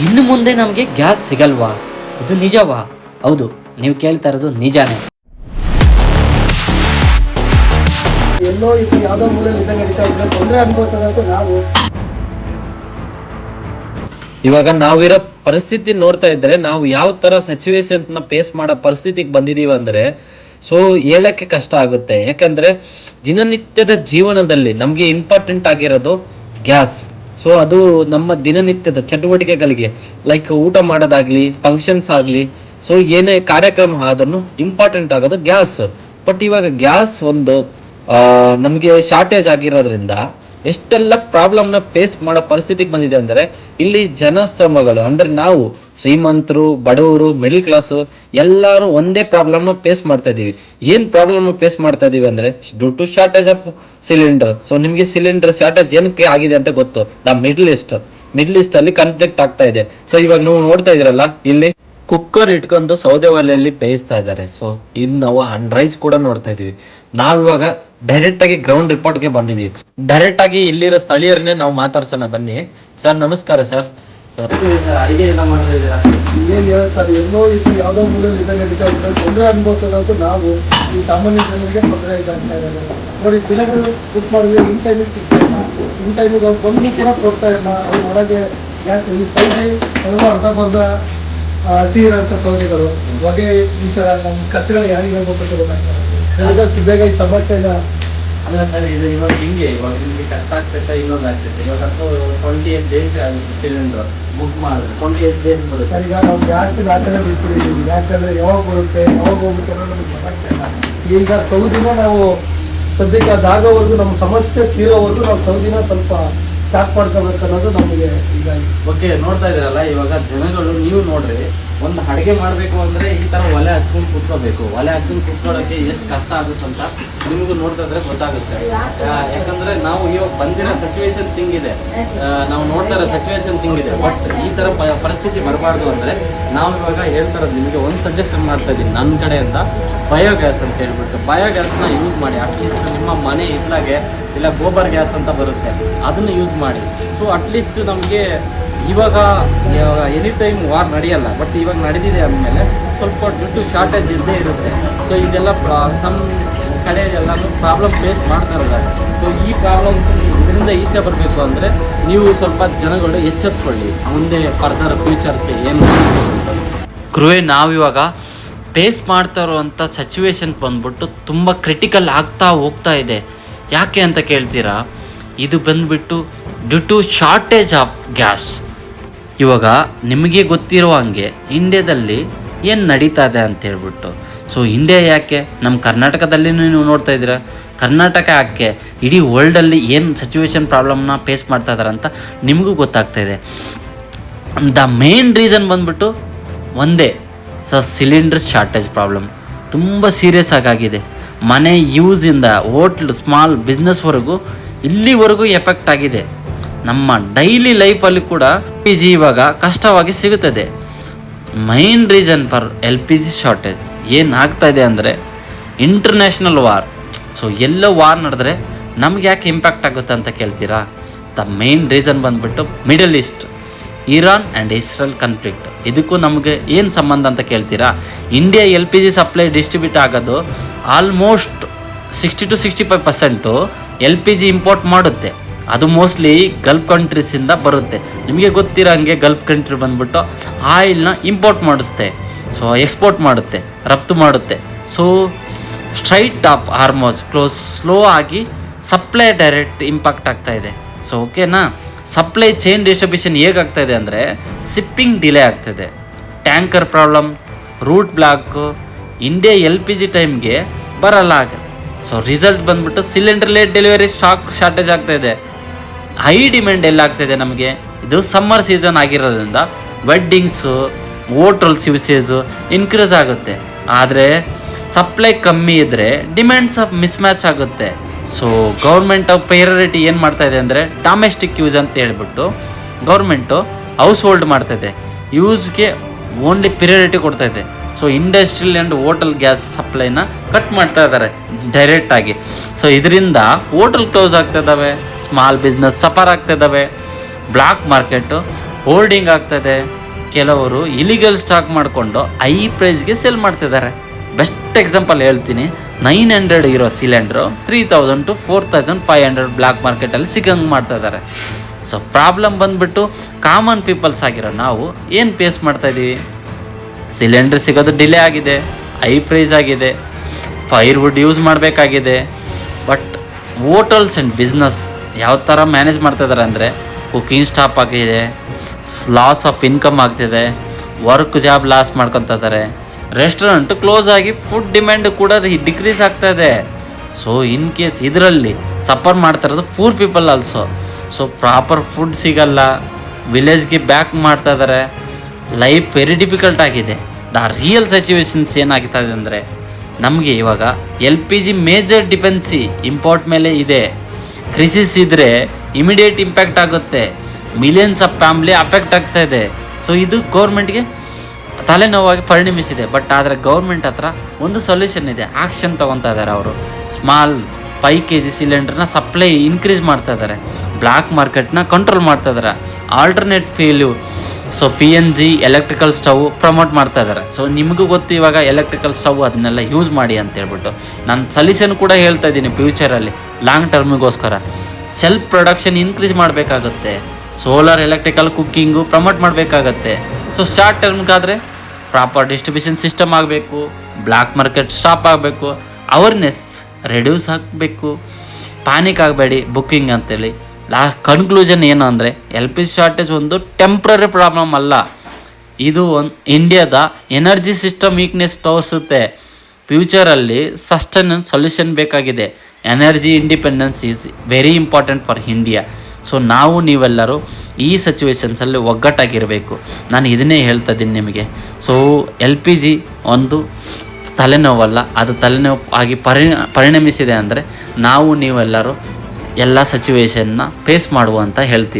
ಇನ್ನು ಮುಂದೆ ನಮಗೆ ಗ್ಯಾಸ್ ಸಿಗಲ್ವಾ? ಇದು ನಿಜವಾ? ಹೌದು, ನೀವು ಕೇಳ್ತಾ ಇರೋದು ನಿಜಾನೇ. ಎಲ್ಲೋ ಇದು ಯಾವುದೋ ಮೂಲೆಯಲ್ಲಿ ಯುದ್ಧ ನಡೀತಾ ಇದ್ರೆ ತೊಂದರೆ ಅನ್ಬೋದಂತ ನಾವು ಇವಾಗ ನಾವಿರೋ ಪರಿಸ್ಥಿತಿ ನೋಡ್ತಾ ಇದ್ರೆ ನಾವು ಯಾವ ತರ ಸಿಚುವೇಶನ್ ನ ಫೇಸ್ ಮಾಡೋ ಪರಿಸ್ಥಿತಿಗೆ ಬಂದಿದೀವಿ ಅಂದ್ರೆ ಸೊ ಹೇಳಕ್ಕೆ ಕಷ್ಟ ಆಗುತ್ತೆ. ಯಾಕಂದ್ರೆ ದಿನನಿತ್ಯದ ಜೀವನದಲ್ಲಿ ನಮ್ಗೆ ಇಂಪಾರ್ಟೆಂಟ್ ಆಗಿರೋದು ಗ್ಯಾಸ್. ಸೊ ಅದು ನಮ್ಮ ದಿನನಿತ್ಯದ ಚಟುವಟಿಕೆಗಳಿಗೆ ಲೈಕ್ ಊಟ ಮಾಡೋದಾಗ್ಲಿ, ಫಂಕ್ಷನ್ಸ್ ಆಗ್ಲಿ, ಸೊ ಏನೇ ಕಾರ್ಯಕ್ರಮ ಆದ್ರೂ ಇಂಪಾರ್ಟೆಂಟ್ ಆಗೋದು ಗ್ಯಾಸ್. ಬಟ್ ಇವಾಗ ಗ್ಯಾಸ್ ಒಂದು ನಮ್ಗೆ ಶಾರ್ಟೇಜ್ ಆಗಿರೋದ್ರಿಂದ ಎಷ್ಟೆಲ್ಲ ಪ್ರಾಬ್ಲಮ್ ನ ಫೇಸ್ ಮಾಡೋ ಪರಿಸ್ಥಿತಿಗೆ ಬಂದಿದೆ ಅಂದ್ರೆ ಇಲ್ಲಿ ಜನಶ್ರಮಗಳು ಅಂದ್ರೆ ನಾವು ಶ್ರೀಮಂತರು, ಬಡವರು, ಮಿಡಲ್ ಕ್ಲಾಸ್ ಎಲ್ಲಾರು ಒಂದೇ ಪ್ರಾಬ್ಲಮ್ ನ ಫೇಸ್ ಮಾಡ್ತಾ ಇದೀವಿ. ಏನ್ ಪ್ರಾಬ್ಲಮ್ ಫೇಸ್ ಮಾಡ್ತಾ ಇದೀವಿ ಅಂದ್ರೆ due to shortage of cylinder. So ನಿಮ್ಗೆ ಸಿಲಿಂಡರ್ ಶಾರ್ಟೇಜ್ ಏನಕ್ಕೆ ಆಗಿದೆ ಅಂತ ಗೊತ್ತು? ನಾ ಮಿಡ್ಲ್ ಈಸ್ಟ್ ಅಲ್ಲಿ ಕಾನ್ಫ್ಲಿಕ್ಟ್ ಆಗ್ತಾ ಇದೆ. ಸೊ ಇವಾಗ ನೀವು ನೋಡ್ತಾ ಇದ್ರಲ್ಲ, ಇಲ್ಲಿ ಕುಕ್ಕರ್ ಇಟ್ಕೊಂಡು ಸೌದೆ ಒಲೆಯಲ್ಲಿ ಬೇಯಿಸ್ತಾ ಇದ್ದಾರೆ. ಸೊ ಇನ್ನು ನಾವು ರೈಸ್ ಕೂಡ ನೋಡ್ತಾ ಇದೀವಿ. ನಾವಿವಾಗ ಡೈರೆಕ್ಟ್ ಆಗಿ ಗ್ರೌಂಡ್ ರಿಪೋರ್ಟ್ಗೆ ಬಂದಿದೀವಿ. ಡೈರೆಕ್ಟ್ ಆಗಿ ಇಲ್ಲಿರೋ ಸ್ಥಳೀಯರನ್ನೇ ನಾವು ಮಾತಾಡ್ಸೋಣ ಬನ್ನಿ. ಸರ್ ನಮಸ್ಕಾರ. ಸರ್ ಅಡಿಗೆ ಎಲ್ಲ ಮಾಡ್ತಾ ಇದ್ದೀರಾ? ಏನ್ ಹೇಳ್ತಾರೆ, ಎಲ್ಲೋ ಇದು ಯಾವುದೋ ಮೂಲೆಯಲ್ಲಿ ಯುದ್ಧ ನಡೀತಾ ಇದ್ರೆ ತೊಂದರೆ ಅನ್ಬೋದಂತ ನಾವು ಈ ಸಾಮಾನ್ಯ ಜನರಿಗೆ ತೊಂದರೆ ಇದಾಗ್ತಾ ಇದ್ದಾರೆ. ನೋಡಿ, ಸಿಲಿಂಡರ್ ಬುಕ್ ಮಾಡಿದ್ರೆ ಇನ್ ಟೈಮಿಗೆ ಅವ್ರು ಬಂದು ಕೂಡ ಕೊಡ್ತಾ ಇಲ್ಲ. ಅವ್ರು ಹೊರಗೆ ಗ್ಯಾಸ್ ಈ ಸೌದೆ ಎಲ್ಲ ಅರ್ಧ ಹಸಿ ಇರೋಂಥ ಸೌದೆಗಳು ಹೊಗೆ ಈ ಥರ ನಮ್ಮ ಖರ್ಚುಗಳು ಯಾರಿಗೆ ಹೇಳ್ಬೇಕಂತ ಗೊತ್ತಾಗ್ತದೆ. ಆದಷ್ಟು ಬೇಗ ಈ ಸಮಸ್ಯೆನ ಅಲ್ಲ ಸರ್, ಇದು ಇವಾಗ ನಿಮ್ಗೆ ಕಷ್ಟ ಆಗ್ತೈತೆ, ಇನ್ನೊಂದು ಆಗ್ತೈತೆ. ಇವಾಗ 28 days ಸಿಲಿಂಡರ್ ಬುಕ್ ಮಾಡಿದ್ರೆ 28 days ಬರುತ್ತೆ. ಸರ್, ಈಗ ನಾವು ಗ್ಯಾಸ್ ದಾಖಲೆ ಬಿಟ್ಬಿಟ್ಟಿದ್ದೀವಿ. ಯಾಕಂದ್ರೆ ಯಾವಾಗ ಬರುತ್ತೆ ಯಾವಾಗ ಹೋಗುತ್ತೆ ಅನ್ನೋದು ನಮಗೆ ಗೊತ್ತಾಗ್ತಿಲ್ಲ. ಈಗ ಸೌದಿನ ನಾವು ಸದ್ಯಕ್ಕೆ ಅದಾಗೋವರೆಗೂ ನಮ್ಮ ಸಮಸ್ಯೆ ತೀರೋವರೆಗೂ ನಾವು ಸೌದಿನ ಸ್ವಲ್ಪ ಸ್ಟಾರ್ಟ್ ಮಾಡ್ಕೋಬೇಕು ಅನ್ನೋದು ನಮಗೆ ಈಗ ಓಕೆ. ನೋಡ್ತಾ ಇದ್ರಲ್ಲ, ಇವಾಗ ಜನಗಳು ನೀವು ನೋಡ್ರಿ, ಒಂದು ಅಡುಗೆ ಮಾಡಬೇಕು ಅಂದ್ರೆ ಈ ತರ ಒಲೆ ಹಚ್ಕೊಂಡು ಕುತ್ಕೋಬೇಕು. ಒಲೆ ಹಚ್ಕೊಂಡು ಕುತ್ಕೊಳ್ಳೋಕೆ ಎಷ್ಟು ಕಷ್ಟ ಆಗುತ್ತೆ ಅಂತ ನಿಮಗೂ ನೋಡ್ತಾ ಇದ್ರೆ ಗೊತ್ತಾಗುತ್ತೆ. ಯಾಕಂದ್ರೆ ನಾವು ಇವಾಗ ಬಂದಿರೋ ಸಿಚುವೇಶನ್ ಹಿಂಗಿದೆ, ನಾವು ನೋಡ್ತಾ ಇರೋ ಸಿಚುವೇಶನ್ ಹಿಂಗಿದೆ. ಬಟ್ ಈ ತರ ಪರಿಸ್ಥಿತಿ ಬರಬಾರ್ದು ಅಂದ್ರೆ ನಾವು ಇವಾಗ ಹೇಳ್ತಾ ಇರೋದು ನಿಮಗೆ ಒಂದು ಸಜೆಷನ್ ಮಾಡ್ತಾ ಇದ್ದೀನಿ ನನ್ನ ಕಡೆಯಿಂದ. ಬಯೋಗ್ಯಾಸ್ ಅಂತ ಹೇಳ್ಬಿಟ್ಟು ಬಯೋಗ್ಯಾಸ್ನ ಯೂಸ್ ಮಾಡಿ. ಅಟ್ಲೀಸ್ಟ್ ನಿಮ್ಮ ಮನೆ ಇದ್ಲಾಗೆ ಇಲ್ಲ ಗೋಬರ್ ಗ್ಯಾಸ್ ಅಂತ ಬರುತ್ತೆ, ಅದನ್ನು ಯೂಸ್ ಮಾಡಿ. ಸೊ ಅಟ್ಲೀಸ್ಟ್ ನಮಗೆ ಇವಾಗ ಎನಿ ಟೈಮ್ ವಾರ್ ನಡೆಯಲ್ಲ, ಬಟ್ ಇವಾಗ ನಡೆದಿದೆ ಅಂದಮೇಲೆ ಸ್ವಲ್ಪ ದುಡ್ಡು ಶಾರ್ಟೇಜ್ ಇದ್ದೇ ಇರುತ್ತೆ. ಸೊ ಇದೆಲ್ಲ ನಮ್ಮ ಕಡೆ ಎಲ್ಲನೂ ಪ್ರಾಬ್ಲಮ್ ಫೇಸ್ ಮಾಡ್ತಾ ಇದ್ದಾರೆ. ಸೊ ಈ ಪ್ರಾಬ್ಲಮ್ ಇದರಿಂದ ಈಚೆ ಬರಬೇಕು ಅಂದರೆ ನೀವು ಸ್ವಲ್ಪ ಜನಗಳು ಎಚ್ಚೆತ್ಕೊಳ್ಳಿ, ಮುಂದೆ ಫರ್ದರ್ ಫ್ಯೂಚರ್ಸ್ಗೆ ಏನು ಕ್ರುವೆ ನಾವಿವಾಗ ಫೇಸ್ ಮಾಡ್ತಾ ಇರುವಂಥ ಸಿಚುವೇಶನ್ ಬಂದ್ಬಿಟ್ಟು ತುಂಬ ಕ್ರಿಟಿಕಲ್ ಆಗ್ತಾ ಹೋಗ್ತಾ ಇದೆ. ಯಾಕೆ ಅಂತ ಕೇಳ್ತೀರಾ? ಇದು ಬಂದ್ಬಿಟ್ಟು due to shortage of gas. ಇವಾಗ ನಿಮಗೆ ಗೊತ್ತಿರೋ ಹಂಗೆ ಇಂಡಿಯಾದಲ್ಲಿ ಏನು ನಡೀತಾ ಇದೆ ಅಂತ ಹೇಳ್ಬಿಟ್ಟು. ಸೊ ಇಂಡಿಯಾ ಯಾಕೆ, ನಮ್ಮ ಕರ್ನಾಟಕದಲ್ಲಿ ನೀವು ನೋಡ್ತಾ ಇದ್ದೀರಾ, ಕರ್ನಾಟಕ ಯಾಕೆ ಇಡೀ ವರ್ಲ್ಡಲ್ಲಿ ಏನು ಸಿಚುವೇಶನ್ ಪ್ರಾಬ್ಲಮ್ನ ಫೇಸ್ ಮಾಡ್ತಾ ಇದ್ದಾರೆ ಅಂತ ನಿಮಗೂ ಗೊತ್ತಾಗ್ತಾ ಇದೆ. ದ ಮೇನ್ ರೀಸನ್ ಬಂದ್ಬಿಟ್ಟು ಒಂದೇ, ಸಿಲಿಂಡರ್ ಶಾರ್ಟೇಜ್ ಪ್ರಾಬ್ಲಮ್ ತುಂಬ ಸೀರಿಯಸ್ ಆಗಿದೆ. ಮನೆ ಯೂಸಿಂದ ಹೋಟ್ಲ್ ಸ್ಮಾಲ್ ಬಿಸ್ನೆಸ್ವರೆಗೂ ಇಲ್ಲಿವರೆಗೂ ಎಫೆಕ್ಟ್ ಆಗಿದೆ. ನಮ್ಮ ಡೈಲಿ ಲೈಫಲ್ಲಿ ಕೂಡ LPG ಇವಾಗ ಕಷ್ಟವಾಗಿ ಸಿಗುತ್ತದೆ. Main reason for LPG shortage ಏನು ಆಗ್ತಾ ಇದೆ ಅಂದರೆ ಇಂಟರ್ನ್ಯಾಷನಲ್ ವಾರ್. ಸೊ ಎಲ್ಲೋ ವಾರ್ ನಡೆದ್ರೆ ನಮ್ಗೆ ಯಾಕೆ ಇಂಪ್ಯಾಕ್ಟ್ ಆಗುತ್ತೆ ಅಂತ ಕೇಳ್ತೀರಾ? ದ ಮೈನ್ ರೀಸನ್ ಬಂದ್ಬಿಟ್ಟು middle East, Iran and Israel conflict. ಇದಕ್ಕೂ ನಮಗೆ ಏನು ಸಂಬಂಧ ಅಂತ ಕೇಳ್ತೀರಾ? ಇಂಡಿಯಾ LPG ಸಪ್ಲೈ ಡಿಸ್ಟ್ರಿಬ್ಯೂಟ್ ಆಗೋದು ಆಲ್ಮೋಸ್ಟ್ 60 to 65% LPG ಇಂಪೋರ್ಟ್ ಮಾಡುತ್ತೆ. ಅದು ಮೋಸ್ಟ್ಲಿ ಗಲ್ಫ್ ಕಂಟ್ರೀಸಿಂದ ಬರುತ್ತೆ. ನಿಮಗೆ ಗೊತ್ತಿರೋ ಹಂಗೆ ಗಲ್ಫ್ ಕಂಟ್ರಿ ಬಂದ್ಬಿಟ್ಟು ಆಯಿಲ್ನ ಇಂಪೋರ್ಟ್ ಮಾಡಿಸುತ್ತೆ, ಸೊ ಎಕ್ಸ್ಪೋರ್ಟ್ ಮಾಡುತ್ತೆ, ರಫ್ತು ಮಾಡುತ್ತೆ. So straight of Hormuz close slow ಆಗಿ ಸಪ್ಲೈ ಡೈರೆಕ್ಟ್ ಇಂಪ್ಯಾಕ್ಟ್ ಆಗ್ತಾ ಇದೆ. ಸೊ ಓಕೆನಾ? ಸಪ್ಲೈ ಚೈನ್ ಡಿಸ್ಟ್ರಿಬ್ಯೂಷನ್ ಹೇಗಾಗ್ತಾ ಇದೆ ಅಂದರೆ ಶಿಪ್ಪಿಂಗ್ ಡಿಲೇ ಆಗ್ತಾಯಿದೆ, tanker problem, route block, India LPG ಟೈಮ್ಗೆ ಬರಲ್ಲ ಆಗ. ಸೊ ರಿಸಲ್ಟ್ ಬಂದ್ಬಿಟ್ಟು cylinder late delivery, stock shortage ಆಗ್ತಾಯಿದೆ. ಹೈ ಡಿಮ್ಯಾಂಡ್ ಎಲ್ಲಾಗ್ತಾಯಿದೆ ನಮಗೆ. ಇದು ಸಮ್ಮರ್ ಸೀಸನ್ ಆಗಿರೋದ್ರಿಂದ ವೆಡ್ಡಿಂಗ್ಸು, ಹೋಟೆಲ್ಸ್ ಯೂಸೇಜು ಇನ್ಕ್ರೀಸ್ ಆಗುತ್ತೆ. ಆದರೆ ಸಪ್ಲೈ ಕಮ್ಮಿ ಇದ್ದರೆ ಡಿಮ್ಯಾಂಡ್ಸ್ ಆಫ್ ಮಿಸ್ ಮ್ಯಾಚ್ ಆಗುತ್ತೆ. ಸೊ ಗೌರ್ಮೆಂಟ್ ಆಫ್ ಪ್ರಯಾರಿಟಿ ಏನು ಮಾಡ್ತಾಯಿದೆ ಅಂದರೆ ಡೊಮೆಸ್ಟಿಕ್ ಯೂಸ್ ಅಂತ ಹೇಳ್ಬಿಟ್ಟು ಗೌರ್ಮೆಂಟು ಹೌಸ್ ಹೋಲ್ಡ್ ಮಾಡ್ತಾಯಿದೆ, ಯೂಸ್ಗೆ ಓನ್ಲಿ ಪ್ರಿಯಾರಿಟಿ ಕೊಡ್ತಾಯಿದೆ. So industrial and hotel gas ಸಪ್ಲೈನ ಕಟ್ ಮಾಡ್ತಾ ಇದ್ದಾರೆ ಡೈರೆಕ್ಟಾಗಿ. ಸೊ ಇದರಿಂದ ಹೋಟೆಲ್ ಕ್ಲೋಸ್ ಆಗ್ತಾ ಇದ್ದಾವೆ, ಸ್ಮಾಲ್ ಬಿಸ್ನೆಸ್ ಸಫರ್ ಆಗ್ತಾ ಇದ್ದಾವೆ, ಬ್ಲ್ಯಾಕ್ ಮಾರ್ಕೆಟು ಹೋರ್ಡಿಂಗ್ ಆಗ್ತದೆ. ಕೆಲವರು ಇಲಿಗಲ್ ಸ್ಟಾಕ್ ಮಾಡಿಕೊಂಡು ಹೈ ಪ್ರೈಸ್ಗೆ ಸೆಲ್ ಮಾಡ್ತಿದ್ದಾರೆ. ಬೆಸ್ಟ್ ಎಕ್ಸಾಂಪಲ್ ಹೇಳ್ತೀನಿ, 900 ಇರೋ ಸಿಲಿಂಡ್ರು 3000 to 4500 ಬ್ಲ್ಯಾಕ್ ಮಾರ್ಕೆಟಲ್ಲಿ ಸಿಗಂಗೆ ಮಾಡ್ತಾ ಇದ್ದಾರೆ. ಸೊ ಪ್ರಾಬ್ಲಮ್ ಬಂದುಬಿಟ್ಟು ಕಾಮನ್ ಪೀಪಲ್ಸ್ ಆಗಿರೋ ನಾವು ಏನು ಫೇಸ್ ಮಾಡ್ತಾಯಿದ್ದೀವಿ? ಸಿಲಿಂಡ್ರ್ ಸಿಗೋದು ಡಿಲೇ ಆಗಿದೆ, ಹೈ ಪ್ರೈಸ್ ಆಗಿದೆ, ಫೈರ್ವುಡ್ ಯೂಸ್ ಮಾಡಬೇಕಾಗಿದೆ. ಬಟ್ ಹೋಟೆಲ್ಸ್ ಆ್ಯಂಡ್ ಬಿಸ್ನೆಸ್ ಯಾವ ಥರ ಮ್ಯಾನೇಜ್ ಮಾಡ್ತಾಯಿದ್ದಾರೆ ಅಂದರೆ, ಕುಕಿಂಗ್ ಸ್ಟಾಪ್ ಆಗಿದೆ, ಲಾಸ್ ಆಫ್ ಇನ್ಕಮ್ ಆಗ್ತಿದೆ, ವರ್ಕ್ ಜಾಬ್ ಲಾಸ್ ಮಾಡ್ಕೊತಾ ಇದ್ದಾರೆ, ರೆಸ್ಟೋರೆಂಟ್ ಕ್ಲೋಸ್ ಆಗಿ ಫುಡ್ ಡಿಮ್ಯಾಂಡ್ ಕೂಡ ಡಿಕ್ರೀಸ್ ಆಗ್ತಾ ಇದೆ. ಸೊ ಇನ್ ಕೇಸ್ ಇದರಲ್ಲಿ ಸಫರ್ ಮಾಡ್ತಾ ಇರೋದು poor people also. So proper food ಸಿಗಲ್ಲ, ವಿಲೇಜ್ಗೆ ಬ್ಯಾಕ್ ಮಾಡ್ತಾ ಇದ್ದಾರೆ, ಲೈಫ್ ವೆರಿ ಡಿಫಿಕಲ್ಟ್ ಆಗಿದೆ. ರಿಯಲ್ ಸಿಚುವೇಶನ್ಸ್ ಏನಾಗ್ತಾ ಇದೆ ಅಂದರೆ, ನಮಗೆ ಇವಾಗ LPG ಮೇಜರ್ ಡಿಪೆನ್ಸಿ ಇಂಪೋರ್ಟ್ ಮೇಲೆ ಇದೆ. ಕ್ರಿಸಿಸ್ ಇದ್ದರೆ ಇಮಿಡಿಯೇಟ್ ಇಂಪ್ಯಾಕ್ಟ್ ಆಗುತ್ತೆ, ಮಿಲಿಯನ್ಸ್ ಆಫ್ ಫ್ಯಾಮ್ಲಿ ಅಫೆಕ್ಟ್ ಆಗ್ತಾ ಇದೆ. ಸೊ ಇದು ಗೌರ್ಮೆಂಟ್ಗೆ ತಲೆನೋವಾಗಿ ಪರಿಣಮಿಸಿದೆ. ಬಟ್ ಆದರೆ ಗೌರ್ಮೆಂಟ್ ಹತ್ರ ಒಂದು ಸೊಲ್ಯೂಷನ್ ಇದೆ, ಆ್ಯಕ್ಷನ್ ತೊಗೊತಾ ಇದ್ದಾರೆ. ಅವರು ಸ್ಮಾಲ್ 5 kg ಸಿಲಿಂಡರ್ನ ಸಪ್ಲೈ ಇನ್ಕ್ರೀಸ್ ಮಾಡ್ತಾ ಇದ್ದಾರೆ, ಬ್ಲ್ಯಾಕ್ ಮಾರ್ಕೆಟ್ನ ಕಂಟ್ರೋಲ್ ಮಾಡ್ತಾ ಇದ್ದಾರೆ, alternate fuel so PNG electrical stove promote ಮಾಡ್ತಾ ಇದ್ದಾರೆ. ಸೊ ನಿಮಗೂ ಗೊತ್ತು ಇವಾಗ ಎಲೆಕ್ಟ್ರಿಕಲ್ ಸ್ಟವ್ ಅದನ್ನೆಲ್ಲ ಯೂಸ್ ಮಾಡಿ ಅಂತ ಹೇಳ್ಬಿಟ್ಟು. ನಾನು ಸೊಲ್ಯೂಷನ್ ಕೂಡ ಹೇಳ್ತಾ ಇದ್ದೀನಿ, ಫ್ಯೂಚರಲ್ಲಿ ಲಾಂಗ್ ಟರ್ಮಿಗೋಸ್ಕರ ಸೆಲ್ಫ್ ಪ್ರೊಡಕ್ಷನ್ ಇನ್ಕ್ರೀಸ್ ಮಾಡಬೇಕಾಗುತ್ತೆ, ಸೋಲಾರ್ ಎಲೆಕ್ಟ್ರಿಕಲ್ ಕುಕ್ಕಿಂಗು ಪ್ರಮೋಟ್ ಮಾಡಬೇಕಾಗತ್ತೆ. ಸೊ ಶಾರ್ಟ್ ಟರ್ಮ್ಗಾದರೆ ಪ್ರಾಪರ್ ಡಿಸ್ಟ್ರಿಬ್ಯೂಷನ್ ಸಿಸ್ಟಮ್ ಆಗಬೇಕು, ಬ್ಲ್ಯಾಕ್ ಮಾರ್ಕೆಟ್ ಸ್ಟಾಪ್ ಆಗಬೇಕು, ಅವೇರ್ನೆಸ್ ರೆಡ್ಯೂಸ್ ಆಗಬೇಕು, ಪ್ಯಾನಿಕ್ ಆಗಬೇಡಿ ಬುಕ್ಕಿಂಗ್ ಅಂತೇಳಿ. ಕನ್ಕ್ಲೂಷನ್ ಏನು ಅಂದರೆ, LPG ಶಾರ್ಟೇಜ್ ಒಂದು ಟೆಂಪ್ರರಿ ಪ್ರಾಬ್ಲಮ್ ಅಲ್ಲ, ಇದು ಒಂದು ಇಂಡಿಯಾದ ಎನರ್ಜಿ ಸಿಸ್ಟಮ್ ವೀಕ್ನೆಸ್ ತೋರಿಸುತ್ತೆ. ಫ್ಯೂಚರಲ್ಲಿ ಸಸ್ಟೈನ್ ಸೊಲ್ಯೂಷನ್ ಬೇಕಾಗಿದೆ. Energy independence is very important for India. So ನಾವು ನೀವೆಲ್ಲರೂ ಈ ಸಿಚುವೇಶನ್ಸಲ್ಲಿ ಒಗ್ಗಟ್ಟಾಗಿರಬೇಕು. ನಾನು ಇದನ್ನೇ ಹೇಳ್ತಾ ಇದ್ದೀನಿ ನಿಮಗೆ. ಸೊ LPG ಒಂದು ತಲೆನೋವಲ್ಲ, ಅದು ತಲೆನೋವು ಆಗಿ ಪರಿಣಮಿಸಿದೆ ಅಂದರೆ ನಾವು ನೀವೆಲ್ಲರೂ ಎಲ್ಲ ಸಿಚುವೇಶನ್ನ ಫೇಸ್ ಮಾಡುವಂತ ಹೇಳ್ತೀವಿ.